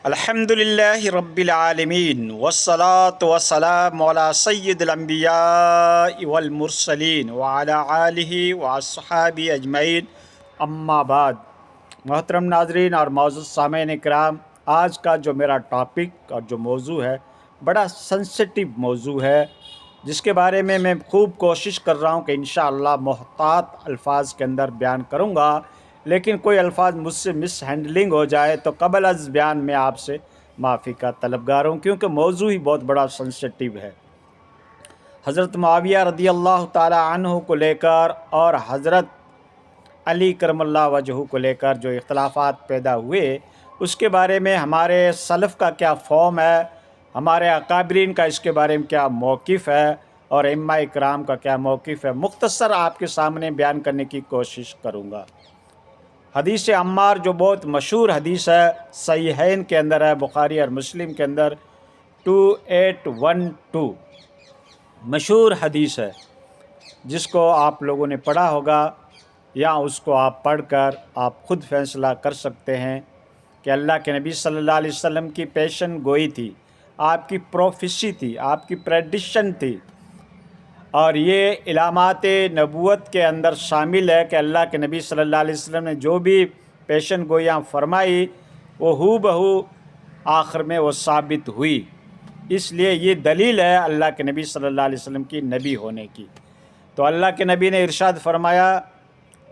الحمدللہ رب العالمین والصلاة والسلام علی سید الانبیاء والمرسلین وعلی آلہ واصحابہ اجمعین، اما بعد۔ محترم ناظرین اور معزز سامعین اکرام، آج کا جو میرا ٹاپک اور جو موضوع ہے بڑا سنسٹیو موضوع ہے، جس کے بارے میں خوب کوشش کر رہا ہوں کہ انشاءاللہ محتاط الفاظ کے اندر بیان کروں گا، لیکن کوئی الفاظ مجھ سے مس ہینڈلنگ ہو جائے تو قبل از بیان میں آپ سے معافی کا طلبگار ہوں، کیونکہ موضوع ہی بہت بڑا سنسٹیو ہے۔ حضرت معاویہ رضی اللہ تعالی عنہ کو لے کر اور حضرت علی کرم اللہ وجہہ کو لے کر جو اختلافات پیدا ہوئے، اس کے بارے میں ہمارے سلف کا کیا فارم ہے، ہمارے اکابرین کا اس کے بارے میں کیا موقف ہے، اور ائمہ اکرام کا کیا موقف ہے، مختصر آپ کے سامنے بیان کرنے کی کوشش کروں گا۔ حدیث عمار جو بہت مشہور حدیث ہے، صحیحین کے اندر ہے، بخاری اور مسلم کے اندر 2812 مشہور حدیث ہے، جس کو آپ لوگوں نے پڑھا ہوگا یا اس کو آپ پڑھ کر آپ خود فیصلہ کر سکتے ہیں کہ اللہ کے نبی صلی اللہ علیہ وسلم کی پیشن گوئی تھی، آپ کی پروفیسی تھی، آپ کی پریڈکشن تھی، اور یہ علامات نبوت کے اندر شامل ہے کہ اللہ کے نبی صلی اللہ علیہ وسلم نے جو بھی پیشن گوئیاں فرمائی وہ ہو بہو آخر میں وہ ثابت ہوئی۔ اس لیے یہ دلیل ہے اللہ کے نبی صلی اللہ علیہ وسلم کی نبی ہونے کی۔ تو اللہ کے نبی نے ارشاد فرمایا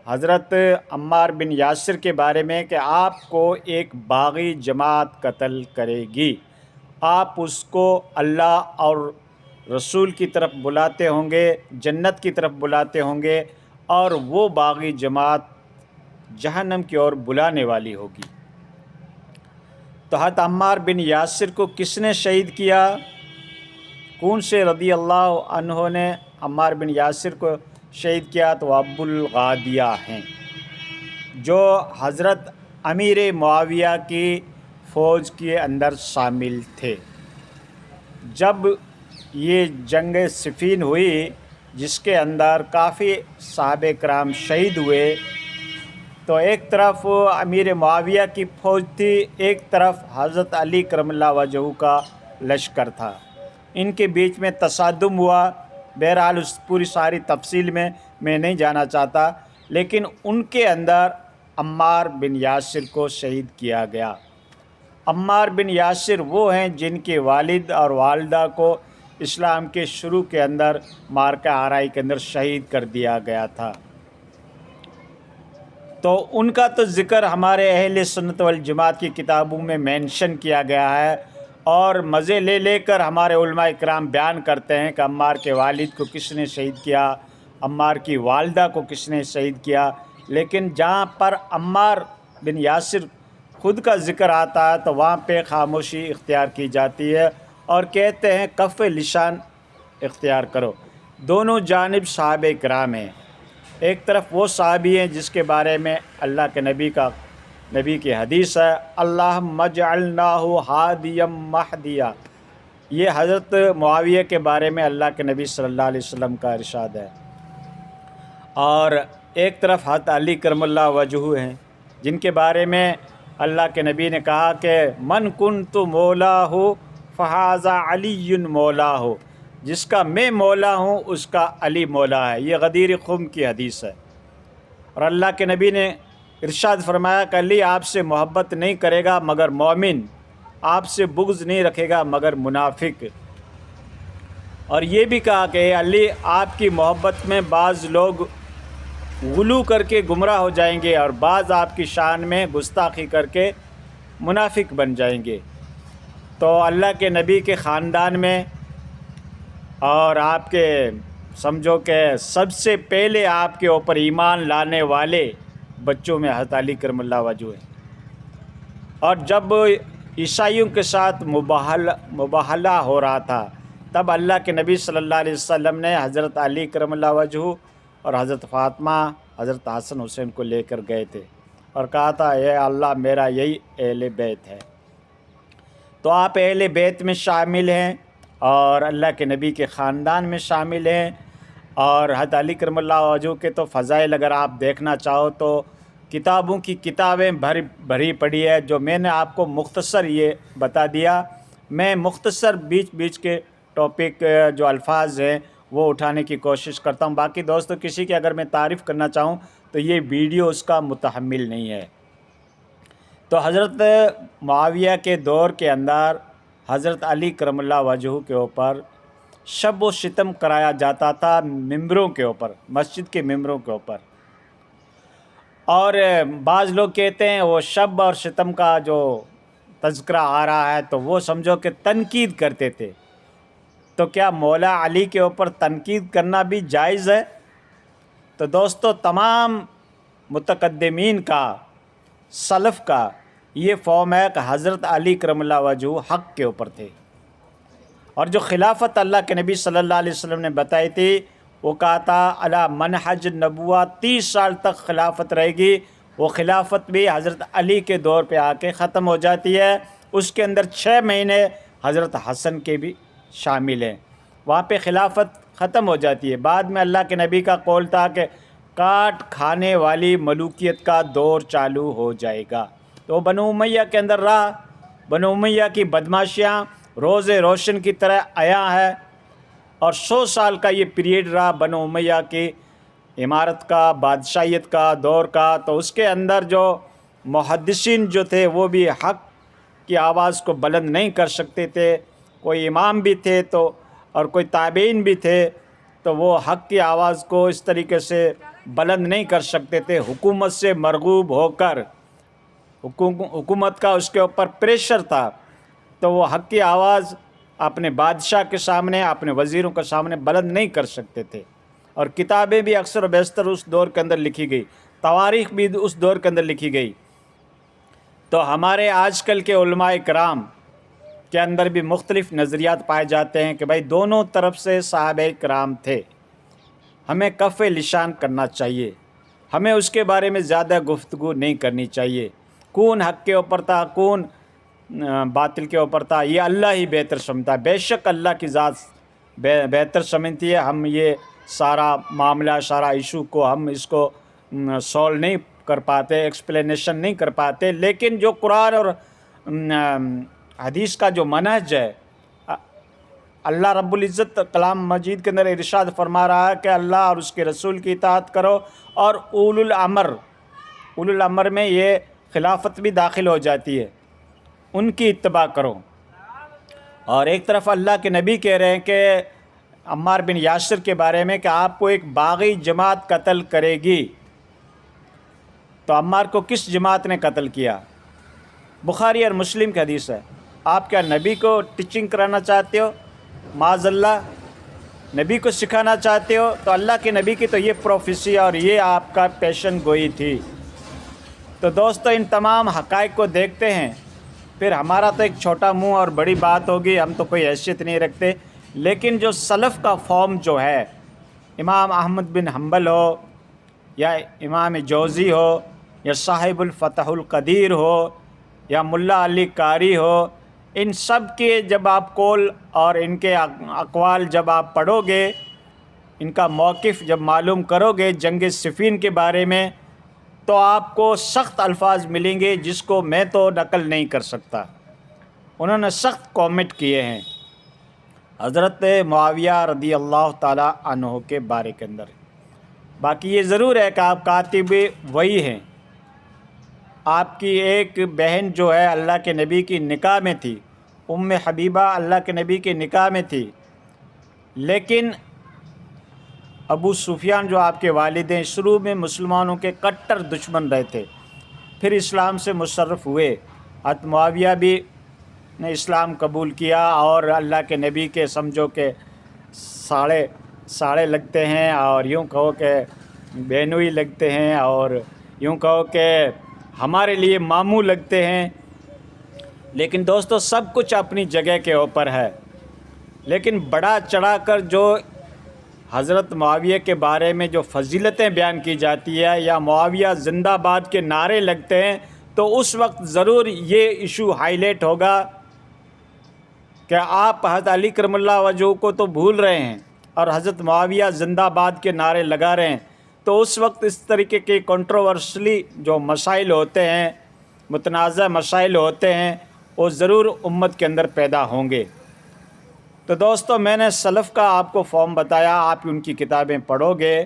حضرت عمار بن یاسر کے بارے میں کہ آپ کو ایک باغی جماعت قتل کرے گی، آپ اس کو اللہ اور رسول کی طرف بلاتے ہوں گے، جنت کی طرف بلاتے ہوں گے، اور وہ باغی جماعت جہنم کی اور بلانے والی ہوگی۔ تو حضرت عمار بن یاسر کو کس نے شہید کیا؟ کون سے رضی اللہ عنہ نے عمار بن یاسر کو شہید کیا؟ تو ابو الغادیہ ہیں، جو حضرت امیر معاویہ کی فوج کے اندر شامل تھے۔ جب یہ جنگ صفین ہوئی، جس کے اندر کافی صحابہ کرام شہید ہوئے، تو ایک طرف امیر معاویہ کی فوج تھی، ایک طرف حضرت علی کرم اللہ وجہہ کا لشکر تھا۔ ان کے بیچ میں تصادم ہوا۔ بہرحال اس پوری ساری تفصیل میں نہیں جانا چاہتا، لیکن ان کے اندر عمار بن یاسر کو شہید کیا گیا۔ عمار بن یاسر وہ ہیں جن کے والد اور والدہ کو اسلام کے شروع کے اندر معرکہ آرائی کے اندر شہید کر دیا گیا تھا۔ تو ان کا تو ذکر ہمارے اہل سنت والجماعت کی کتابوں میں مینشن کیا گیا ہے، اور مزے لے لے کر ہمارے علماء اکرام بیان کرتے ہیں کہ عمار کے والد کو کس نے شہید کیا، عمار کی والدہ کو کس نے شہید کیا۔ لیکن جہاں پر عمار بن یاسر خود کا ذکر آتا ہے تو وہاں پہ خاموشی اختیار کی جاتی ہے، اور کہتے ہیں کف لسان اختیار کرو۔ دونوں جانب صحابہ کرام ہیں، ایک طرف وہ صحابی ہیں جس کے بارے میں اللہ کے نبی کی حدیث ہے، اللہم اجعلناہ ہادیا مہدیا۔ یہ حضرت معاویہ کے بارے میں اللہ کے نبی صلی اللہ علیہ وسلم کا ارشاد ہے، اور ایک طرف حضرت علی کرم اللہ وجہہ ہیں، جن کے بارے میں اللہ کے نبی نے کہا کہ من کنت مولاہ فہذا علی مولاہ، جس کا میں مولا ہوں اس کا علی مولا ہے۔ یہ غدیر خم کی حدیث ہے، اور اللہ کے نبی نے ارشاد فرمایا کہ علی آپ سے محبت نہیں کرے گا مگر مومن، آپ سے بغض نہیں رکھے گا مگر منافق۔ اور یہ بھی کہا کہ علی آپ کی محبت میں بعض لوگ غلو کر کے گمراہ ہو جائیں گے، اور بعض آپ کی شان میں گستاخی کر کے منافق بن جائیں گے۔ تو اللہ کے نبی کے خاندان میں اور آپ کے سمجھو کہ سب سے پہلے آپ کے اوپر ایمان لانے والے بچوں میں حضرت علی کرم اللہ وجہہ ہیں، اور جب عیسائیوں کے ساتھ مباہلہ ہو رہا تھا، تب اللہ کے نبی صلی اللہ علیہ وسلم نے حضرت علی کرم اللہ وجہہ اور حضرت فاطمہ، حضرت حسن حسین کو لے کر گئے تھے، اور کہا تھا اے اللہ میرا یہی اہل بیت ہے۔ تو آپ اہل بیت میں شامل ہیں، اور اللہ کے نبی کے خاندان میں شامل ہیں، اور حضرت علی کرم اللہ وجہہ کے تو فضائل اگر آپ دیکھنا چاہو تو کتابوں کی کتابیں بھری پڑی ہے. جو میں نے آپ کو مختصر یہ بتا دیا، میں مختصر بیچ بیچ کے ٹاپک جو الفاظ ہیں وہ اٹھانے کی کوشش کرتا ہوں. باقی دوستو کسی کی اگر میں تعریف کرنا چاہوں تو یہ ویڈیو اس کا متحمل نہیں ہے. تو حضرت معاویہ کے دور کے اندر حضرت علی کرم اللہ وجہہ کے اوپر شب و ستم کرایا جاتا تھا ممبروں کے اوپر، مسجد کے ممبروں کے اوپر. اور بعض لوگ کہتے ہیں وہ شب اور ستم کا جو تذکرہ آ رہا ہے تو وہ سمجھو کہ تنقید کرتے تھے. تو کیا مولا علی کے اوپر تنقید کرنا بھی جائز ہے؟ تو دوستو تمام متقدمین کا، سلف کا یہ فارم ہے کہ حضرت علی کرم اللہ وجہہ حق کے اوپر تھے. اور جو خلافت اللہ کے نبی صلی اللہ علیہ وسلم نے بتائی تھی، وہ کہا تھا علی منہج نبوہ 30 سال تک خلافت رہے گی. وہ خلافت بھی حضرت علی کے دور پہ آ کے ختم ہو جاتی ہے. اس کے اندر 6 مہینے حضرت حسن کے بھی شامل ہیں. وہاں پہ خلافت ختم ہو جاتی ہے. بعد میں اللہ کے نبی کا قول تھا کہ کاٹ کھانے والی ملوکیت کا دور چالو ہو جائے گا. تو بنو امیہ کے اندر رہا. بنو امیہ کی بدماشیاں روز روشن کی طرح عیاں ہے. اور 100 سال کا یہ پیریڈ رہا بنو امیہ کی امارت کا، بادشاہیت کا، دور کا. تو اس کے اندر جو محدثین جو تھے وہ بھی حق کی آواز کو بلند نہیں کر سکتے تھے. کوئی امام بھی تھے تو اور کوئی تابعین بھی تھے تو وہ حق کی آواز کو اس طریقے سے بلند نہیں کر سکتے تھے. حکومت سے مرغوب ہو کر، حکومت کا اس کے اوپر پریشر تھا تو وہ حق کی آواز اپنے بادشاہ کے سامنے، اپنے وزیروں کے سامنے بلند نہیں کر سکتے تھے. اور کتابیں بھی اکثر و بیشتر اس دور کے اندر لکھی گئی، تواریخ بھی اس دور کے اندر لکھی گئی. تو ہمارے آج کل کے علماء کرام کے اندر بھی مختلف نظریات پائے جاتے ہیں کہ بھائی دونوں طرف سے صحابہ کرام تھے. ہمیں کف لشان کرنا چاہیے، ہمیں اس کے بارے میں زیادہ گفتگو نہیں کرنی چاہیے. کون حق کے اوپر تھا، کون باطل کے اوپر تھا، یہ اللہ ہی بہتر سمجھتا ہے. بے شک اللہ کی ذات بہتر سمجھتی ہے. ہم یہ سارا معاملہ، سارا ایشو کو ہم اس کو سولو نہیں کر پاتے، ایکسپلینیشن نہیں کر پاتے. لیکن جو قرآن اور حدیث کا جو منہج ہے، اللہ رب العزت کلام مجید کے اندر ارشاد فرما رہا ہے کہ اللہ اور اس کے رسول کی اطاعت کرو. اور اولو الامر میں یہ خلافت بھی داخل ہو جاتی ہے، ان کی اتباع کرو. اور ایک طرف اللہ کے نبی کہہ رہے ہیں کہ عمار بن یاسر کے بارے میں کہ آپ کو ایک باغی جماعت قتل کرے گی. تو عمار کو کس جماعت نے قتل کیا؟ بخاری اور مسلم کی حدیث ہے. آپ کیا نبی کو ٹیچنگ کرانا چاہتے ہو؟ معاذ اللہ نبی کو سکھانا چاہتے ہو؟ تو اللہ کے نبی کی تو یہ پروفیسی اور یہ آپ کا پیشن گوئی تھی. تو دوستو ان تمام حقائق کو دیکھتے ہیں. پھر ہمارا تو ایک چھوٹا منہ اور بڑی بات ہوگی، ہم تو کوئی حیثیت نہیں رکھتے. لیکن جو سلف کا فارم جو ہے، امام احمد بن حنبل ہو یا امام جوزی ہو یا صاحب الفتح القدیر ہو یا ملا علی قاری ہو، ان سب کے جب آپ قول اور ان کے اقوال جب آپ پڑھو گے، ان کا موقف جب معلوم کرو گے جنگ صفین کے بارے میں، تو آپ کو سخت الفاظ ملیں گے جس کو میں تو نقل نہیں کر سکتا. انہوں نے سخت کامنٹ کیے ہیں حضرت معاویہ رضی اللہ تعالی عنہ کے بارے کے اندر. باقی یہ ضرور ہے کہ آپ کاتب وہی ہیں. آپ کی ایک بہن جو ہے اللہ کے نبی کی نکاح میں تھی، ام حبیبہ اللہ کے نبی کے نکاح میں تھی. لیکن ابو سفیان جو آپ کے والد ہیں شروع میں مسلمانوں کے کٹر دشمن رہے تھے، پھر اسلام سے مشرف ہوئے. حضرت معاویہ بھی نے اسلام قبول کیا اور اللہ کے نبی کے سمجھو کہ ساڑے لگتے ہیں، اور یوں کہو کہ بہنوئی لگتے ہیں، اور یوں کہو کہ ہمارے لیے ماموں لگتے ہیں. لیکن دوستو سب کچھ اپنی جگہ کے اوپر ہے. لیکن بڑا چڑھا کر جو حضرت معاویہ کے بارے میں جو فضیلتیں بیان کی جاتی ہے یا معاویہ زندہ باد کے نعرے لگتے ہیں، تو اس وقت ضرور یہ ایشو ہائی لائٹ ہوگا کہ آپ حضرت علی کرم اللہ وجہہ کو تو بھول رہے ہیں اور حضرت معاویہ زندہ باد کے نعرے لگا رہے ہیں. تو اس وقت اس طریقے کے کنٹروورشلی جو مسائل ہوتے ہیں، متنازع مسائل ہوتے ہیں، وہ ضرور امت کے اندر پیدا ہوں گے۔ تو دوستو، میں نے سلف کا آپ کو فارم بتایا، آپ ان کی کتابیں پڑھو گے،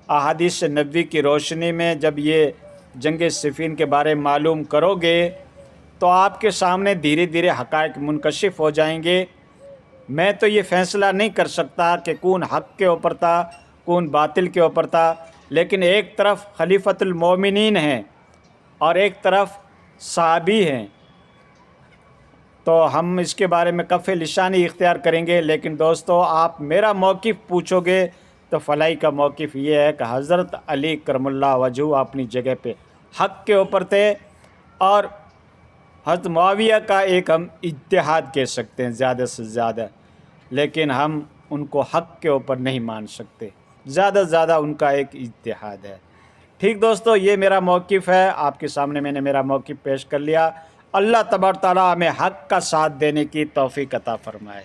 احادیث نبوی کی روشنی میں جب یہ جنگ صفین کے بارے میں معلوم کرو گے تو آپ کے سامنے دھیرے دھیرے حقائق منکشف ہو جائیں گے۔ میں تو یہ فیصلہ نہیں کر سکتا کہ کون حق کے اوپر تھا، کون باطل کے اوپر تھا، لیکن ایک طرف خلیفۃ المومنین ہیں اور ایک طرف صحابی ہیں، تو ہم اس کے بارے میں کف لسانی اختیار کریں گے۔ لیکن دوستو، آپ میرا موقف پوچھو گے تو فلاحی کا موقف یہ ہے کہ حضرت علی کرم اللہ وجہہ اپنی جگہ پہ حق کے اوپر تھے، اور حضرت معاویہ کا ایک ہم اجتہاد کہہ سکتے ہیں زیادہ سے زیادہ، لیکن ہم ان کو حق کے اوپر نہیں مان سکتے، زیادہ سے زیادہ ان کا ایک اجتہاد ہے۔ ٹھیک دوستو، یہ میرا موقف ہے، آپ کے سامنے میں نے میرا موقف پیش کر لیا۔ اللہ تبارک تعالیٰ ہمیں حق کا ساتھ دینے کی توفیق عطا فرمائے۔